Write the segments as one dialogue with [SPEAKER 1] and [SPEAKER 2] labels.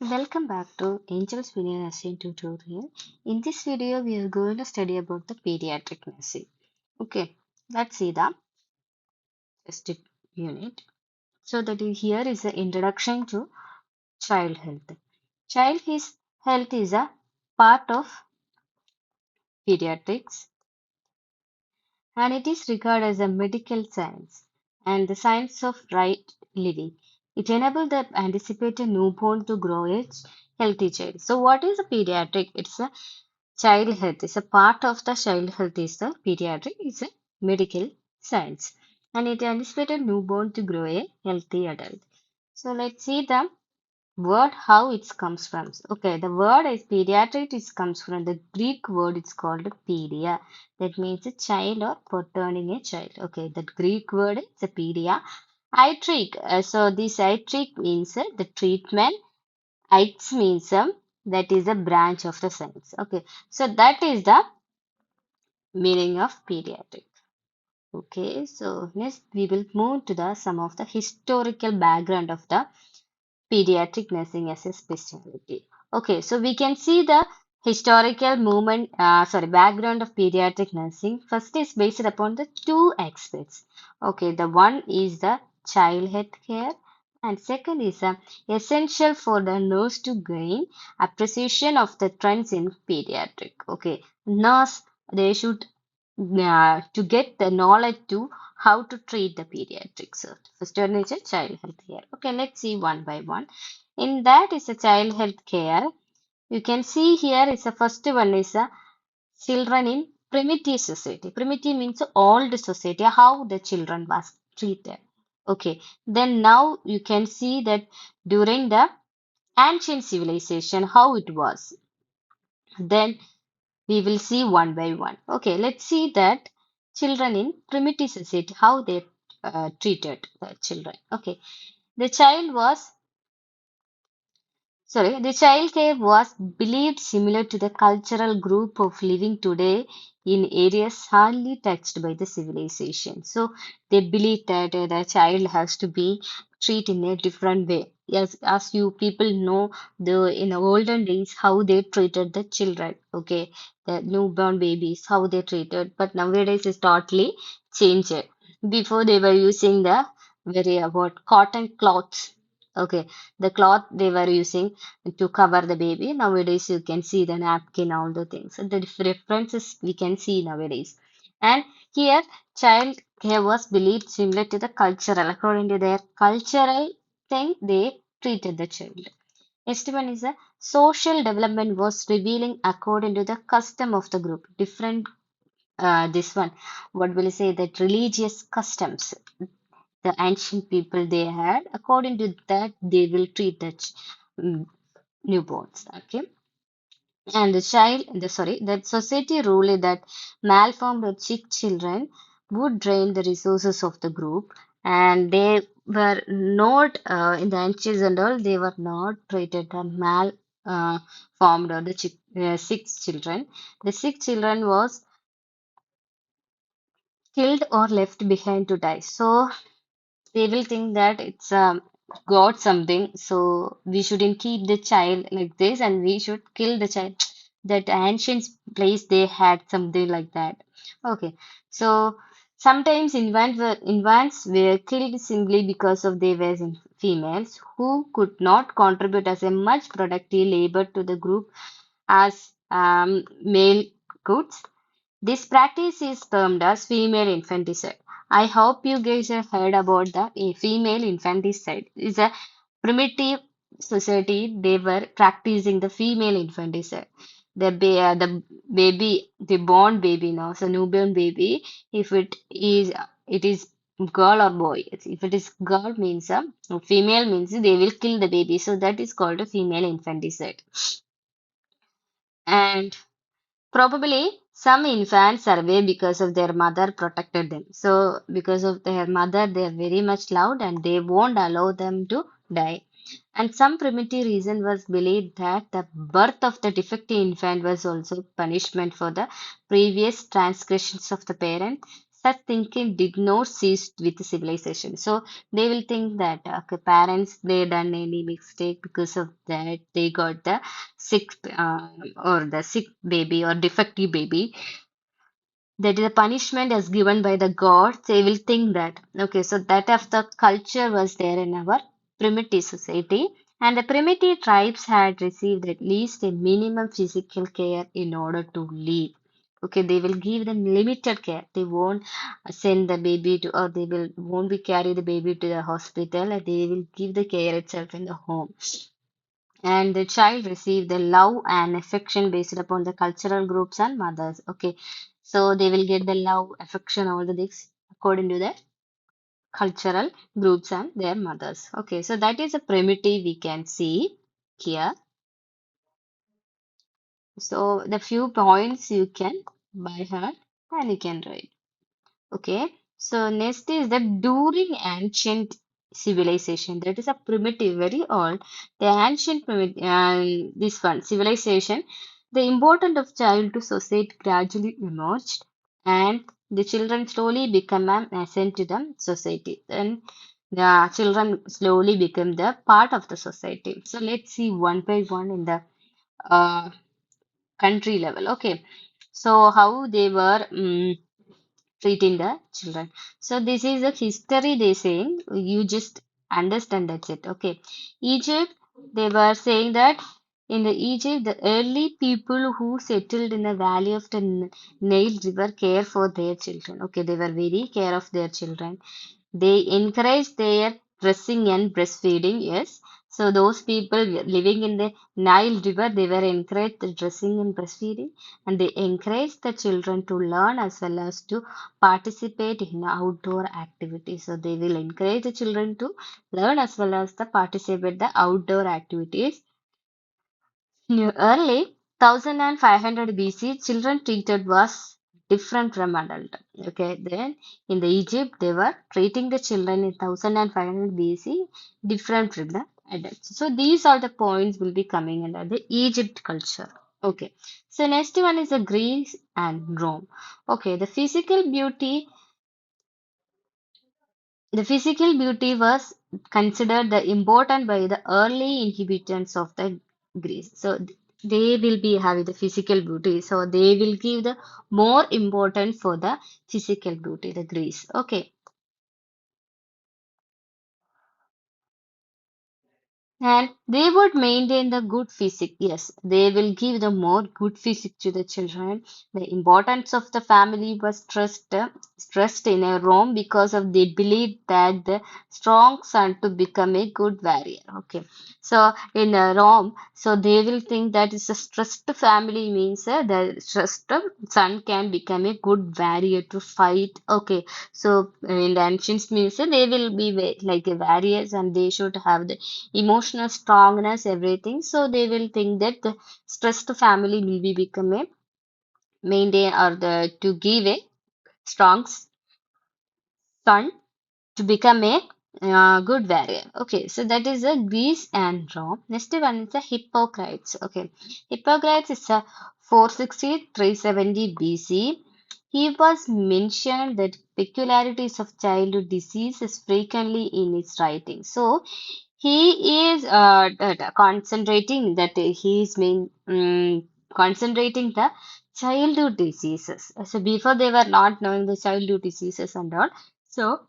[SPEAKER 1] Welcome back to Angel's Video Nursing tutorial. In this video, we are going to study about the pediatric nursing. Okay, let's see the first unit. So here is the introduction to child health. Health is a part of pediatrics and it is regarded as a medical science and the science of right living. It enables the anticipated newborn to grow a healthy child. So what is a pediatric? It's a child health is a part of the child health is the pediatric is a medical science and it anticipated newborn to grow a healthy adult. So let's see the word how it comes from. Okay, the word is pediatric. It comes from the Greek word. It's called pedia. That means a child or patterning a child. Okay, the Greek word is a pedia. Itric. So this itric means the treatment. Ites means that is a branch of the science. Okay, so that is the meaning of pediatric. Okay, so next we will move to the some of the historical background of the pediatric nursing as a specialty. Okay, so we can see the historical movement, background of pediatric nursing. First is based upon the two aspects. Okay, the one is the child health care, and second is essential for the nurse to gain appreciation of the trends in pediatric. Okay, nurse they should to get the knowledge to how to treat the pediatrics. So first one is a child health care. Okay, let's see one by one. In that is a child health care. You can see here is the first one is a children in primitive society. Primitive means old society, how the children was treated. Okay, then now you can see that during the ancient civilization, how it was. Then we will see one by one. Okay, let's see that children in primitive society, how they treated the children. Okay, the child was the child care was believed similar to the cultural group of living today in areas hardly touched by the civilization. So they believe that the child has to be treated in a different way. Yes, as you people know, the in the olden days how they treated the children. Okay, the newborn babies how they treated, but nowadays it's totally changed. Before they were using the very about cotton cloths. Okay, the cloth they were using to cover the baby. Nowadays, you can see the napkin, all the things. And the differences we can see nowadays. And here, child care was believed similar to the cultural. According to their cultural thing, they treated the child. Next one is a social development was revealing according to the custom of the group. Different, this one, what will you say that religious customs the ancient people they had according to that they will treat the mm, newborns. Okay, and the society rule is that malformed or sick children would drain the resources of the group, and they were not in the ancients and all. They were not treated as formed or the sick children. The sick children was killed or left behind to die. So they will think that it's got something, so we shouldn't keep the child like this and we should kill the child. That ancient place they had something like that. Okay, so sometimes infants were killed simply because of they were females who could not contribute as a much productive labor to the group as male could. This practice is termed as female infanticide. I hope you guys have heard about the female infanticide. It's a primitive society. They were practicing the female infanticide. The baby, the born baby now, so newborn baby. If it is girl or boy. If it is girl means female means they will kill the baby. So that is called a female infanticide. And probably some infants survive because of their mother protected them. So, because of their mother, they are very much loved and they won't allow them to die. And some primitive reason was believed that the birth of the defective infant was also punishment for the previous transgressions of the parent. such thinking did not cease with civilization. So they will think that okay, parents they done any mistake, because of that they got the sick or the sick baby or defective baby, that is a punishment as given by the gods. They will think that okay, so that of the culture was there in our primitive society, and the primitive tribes had received at least a minimum physical care in order to live. Okay, they will give them limited care. They won't send the baby to, or they will won't be carry the baby to the hospital, and they will give the care itself in the home, and the child receive the love and affection based upon the cultural groups and mothers. Okay, so they will get the love, affection, all the things according to the cultural groups and their mothers. Okay, so that is a primitive we can see here. So the few points you can by heart and you can write. Okay, so next is that during ancient civilization, that is a primitive, very old, the ancient primitive, and this one civilization, the importance of child to society gradually emerged, and the children slowly become an asset to the society. Then the children slowly become the part of the society. So let's see one by one in the uh, country level. Okay, so how they were. Treating the children. So this is the history they saying. You just understand, that's it. Okay. Egypt, they were saying that in the Egypt, the early people who settled in the valley of the Nile River care for their children. Okay, they were very care of their children. They encourage their dressing and breastfeeding, yes. So those people living in the Nile River, they were encouraged the dressing and breastfeeding, and they encourage the children to learn as well as to participate in outdoor activities. So they will encourage the children to learn as well as to participate the outdoor activities. In early 1500 BC, children treated was different from adult. Okay, then in the Egypt, they were treating the children in 1500 BC different from the adults. So these are the points will be coming under the Egypt culture. Okay, so next one is the Greece and Rome. Okay, the physical beauty was considered the important by the early inhabitants of the Greece. So they will be having the physical beauty. So they will give the more importance for the physical beauty, the Greece. Okay. And they would maintain the good physique. Yes, they will give the more good physique to the children. The importance of the family was stressed in a Rome because of they believed that the strong son to become a good warrior. Okay, so in Rome, so they will think that it's a stressed family means the stressed son can become a good warrior to fight. Okay, so in the ancients means they will be like a warriors, and they should have the emotional strongness, everything. So they will think that the stressed family will be become a maintain or the to give a strong son to become a good warrior. Okay, so that is a Greece and Rome. Next one is the Hippocrates. Okay, Hippocrates is a 460-370 BC. He was mentioned that peculiarities of childhood diseases frequently in his writing. So he is concentrating that he is concentrating the childhood diseases. So before they were not knowing the childhood diseases and all. So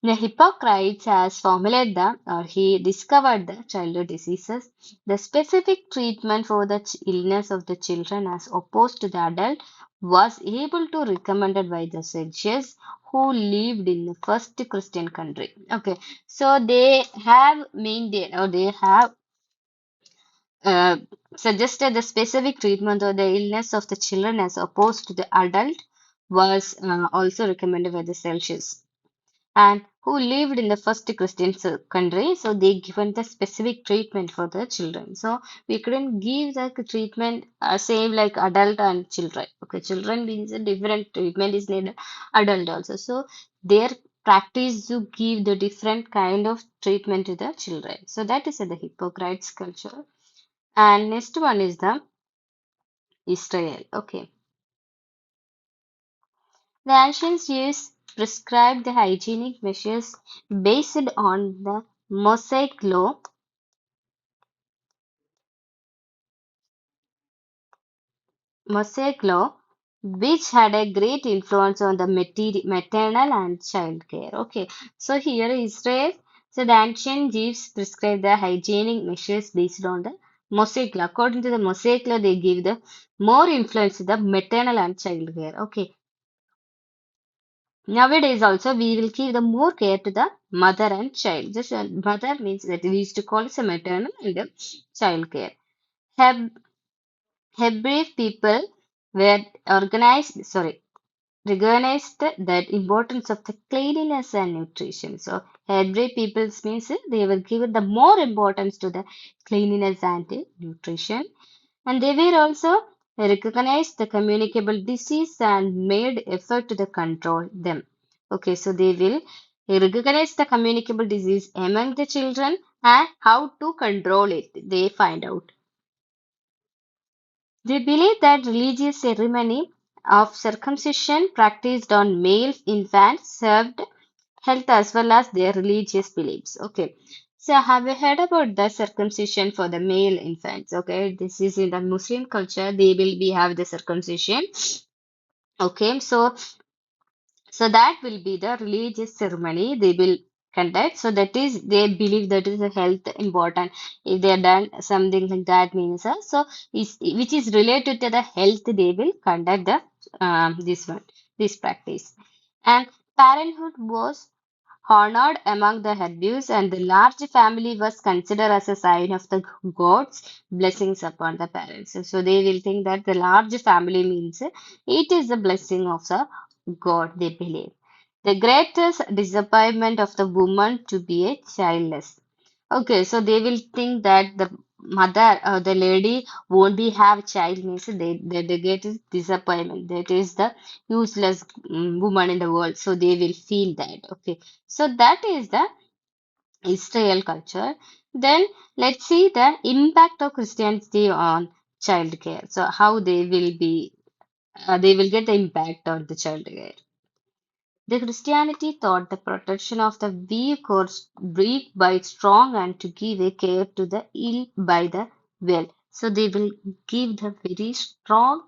[SPEAKER 1] the Hippocrates has formulated the, or he discovered the childhood diseases. The specific treatment for the illness of the children as opposed to the adult was able to recommended by the sages who lived in the first Christian country. Okay, so they have maintained or they have uh, suggested the specific treatment of the illness of the children as opposed to the adult was also recommended by the sages and who lived in the first Christian country. So they given the specific treatment for the children. So we couldn't give the treatment same like adult and children. Okay, children means a different treatment is needed adult also. So their practice to give the different kind of treatment to the children. So that is the Hippocrates culture. And next one is the Israel. Okay. The ancients used prescribed the hygienic measures based on the Mosaic law, which had a great influence on the maternal and child care. Okay, so here Israel, so the ancient Jews prescribed the hygienic measures based on the Mosaic law. According to the Mosaic law, they give the more influence to the maternal and child care. Okay, nowadays also we will give the more care to the mother and child. Just mother means that we used to call it a maternal and the child care. Heb Hebrew people were recognized that importance of the cleanliness and nutrition. So Hebrew peoples means they were given the more importance to the cleanliness and the nutrition. And they were also recognized the communicable disease and made effort to the control them. Okay, so they will recognize the communicable disease among the children and how to control it. They find out. They believe that religious ceremony of circumcision practiced on male infants served health as well as their religious beliefs. Okay. So have you heard about the circumcision for the male infants? Okay, this is in the Muslim culture. They will be have the circumcision. Okay, so that will be the religious ceremony they will conduct. So that is they believe that is a health important. If they are done something like that means which is related to the health they will conduct the this practice. And parenthood was honored among the Hindus, and the large family was considered as a sign of the God's blessings upon the parents. So they will think that the large family means it is the blessing of the God, they believe. The greatest disappointment of the woman to be a childless. Okay, so they will think that the mother or the lady won't be have child means they get is disappointment. That is the useless woman in the world. So they will feel that. Okay, so that is the Israel culture. Then let's see the impact of Christianity on child care. So how they will get the impact on the child care. The Christianity taught the protection of the weak by strong and to give a care to the ill by the well. So they will give the very strong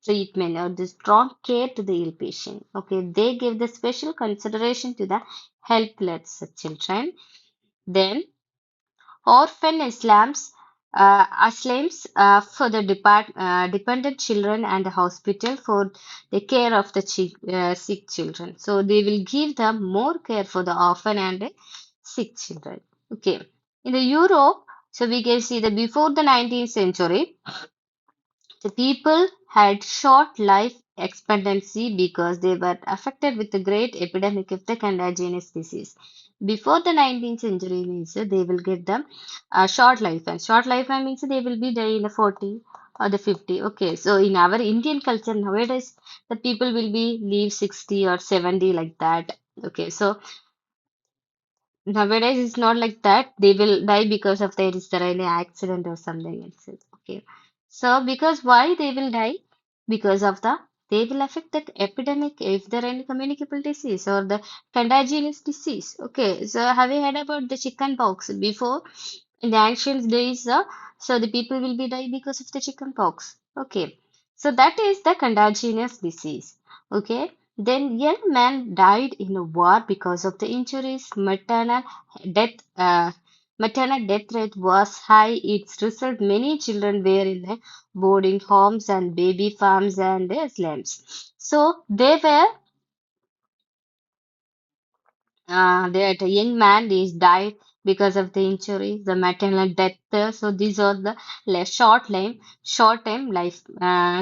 [SPEAKER 1] treatment or the strong care to the ill patient. Okay, they give the special consideration to the helpless children. Then orphan Islams for the dependent children and the hospital for the care of the sick children. So they will give them more care for the orphan and the sick children. Okay. In the Europe, so we can see that before the 19th century, the people had short life expectancy because they were affected with the great epidemic of the contagious disease. Before the 19th century means they will get them a short life, and short life means they will be there in the 40 or the 50. Okay, so in our Indian culture nowadays, the people will be live 60 or 70 like that. Okay, so nowadays, it's not like that. They will die because of there is there any accident or something else. Okay. So because why they will die? Because of they will affect the epidemic if there any communicable disease or the contagious disease. Okay. So have you heard about the chicken pox before? In the ancient days, so the people will be die because of the chicken pox. Okay. So that is the contagious disease. Okay. Then young man died in a war because of the injuries. Death, uh, maternal death rate was high. Its result, many children were in the boarding homes and baby farms and slums. So they were that a young man is died because of the injury, the maternal death. So these are the short time life,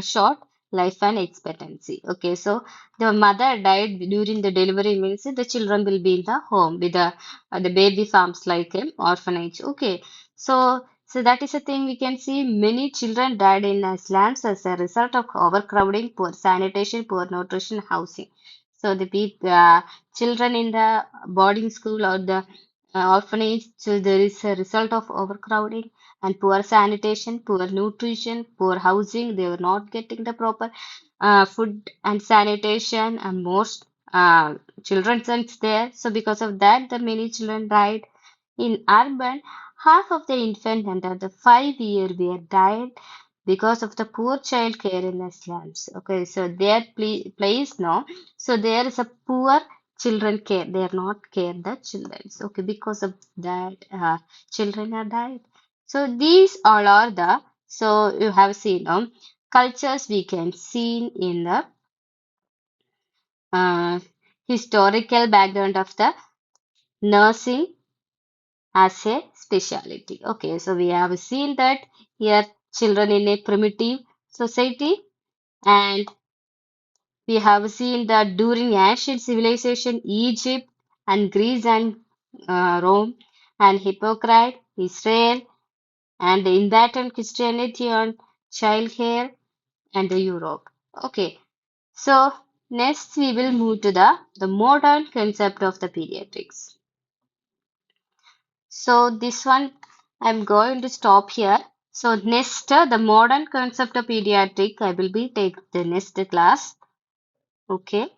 [SPEAKER 1] short lifespan expectancy. Okay, so the mother died during the delivery means the children will be in the home with the baby farms like orphanage. Okay, so that is a thing we can see. Many children died in slums as a result of overcrowding, poor sanitation, poor nutrition, housing. So the children in the boarding school or the orphanage, so there is a result of overcrowding and poor sanitation, poor nutrition, poor housing. They were not getting the proper food and sanitation, and most children are there. So because of that, the many children died. In urban, half of the infant under the 5 year were died because of the poor child care in the slums. Okay, so their place no. So there is a poor children care. They are not care the children. Okay, because of that, children are died. So these all are the so you have seen cultures we can see in the uh, historical background of the nursing as a speciality. Okay, so we have seen that here children in a primitive society, and we have seen that during ancient civilization, Egypt and Greece and Rome and Hippocrates, Israel, and in that and Christianity on child care and the Europe. Okay, so next we will move to the modern concept of the pediatrics. So this one I'm going to stop here. So next, the modern concept of pediatric, I will be take the next class. Okay.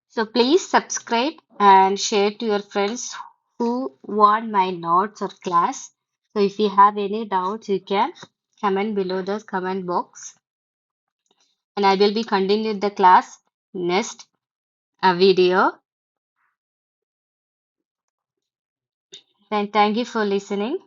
[SPEAKER 1] So please subscribe and share to your friends who want my notes or class. So if you have any doubts, you can comment below the comment box, and I will be continuing the class next video. Then thank you for listening.